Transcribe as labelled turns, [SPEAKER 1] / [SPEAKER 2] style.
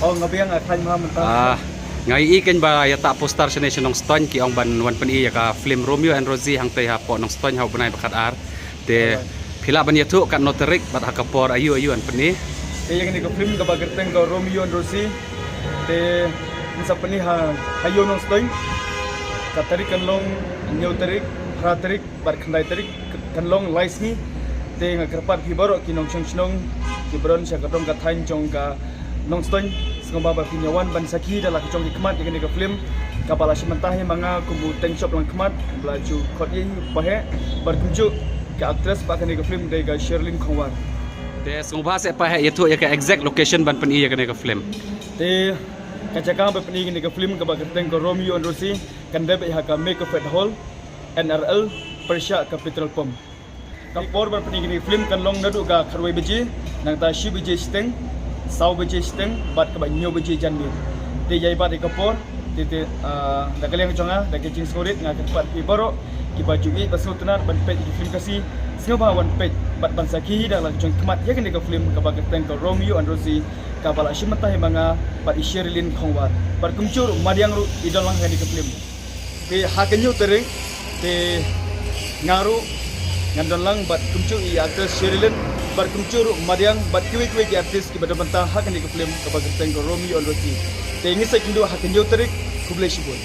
[SPEAKER 1] Oh ngabiang akan mamentang.
[SPEAKER 2] Ngai iken ba ya ta postar sa nation ng stone ki ong ban wan pan iya ka film Romeo and Rosie hang tay ha po ng stone ha bunay bakat ar te pila ban ya tu kat noterik bat hakapor ayu an pani
[SPEAKER 1] Te yang ni ko film ka bagerteng ko Romeo and Rosie. Te sa pani ha hayo ng stoy. Katarik kanlong nyaw tarik, hra tarik, bar khandai tarik kanlong lais ni. Te ngakarpat hibaro kinong chong kibron siya katong kathain chong ka nong stoy. Sengomba pinyawan ban saki dalam kecong hikmat yang ni film kapal asymantahi mga kumbuteng shop lang kemat belaju kodi pahe berkunjuk ke aktris pak ni film dari Sherlyn Khongwar
[SPEAKER 2] te sengomba se pa ya tu ya ka exact location ban pan iya ka film
[SPEAKER 1] te kacakang ban ni film ka bagateng ko Romeo and Rosie kan debe ha ka make of at hall NRL Persya Capital Pom kapor ban ni film kan long nadu ga kharwai beji nang ta shi beji steng sau beji steng bat ke banyo beji janmi te jai bat ikapor te da kaliang chonga da kecing skorit nga kepat ibaro ki baju i basutunan ban pet di film kasi singoba wan pet bat ban saki da lang chong kemat ya kan ka film ka bagateng ko Romeo and Rosie ka bala shimata mga bat Sherlyn Khongwar bat kumcur madiang ru idol lang ka film te hakenyu tering te ngaru ngandon lang bat kumcur i aktris Sherlyn berkuncur madiang bat kiwi-kiwi ki artis ki badabanta hak ni ke film ka bagateng ko Romeo and Rosie te ingi sa kindo hak nyo tarik kublay shibol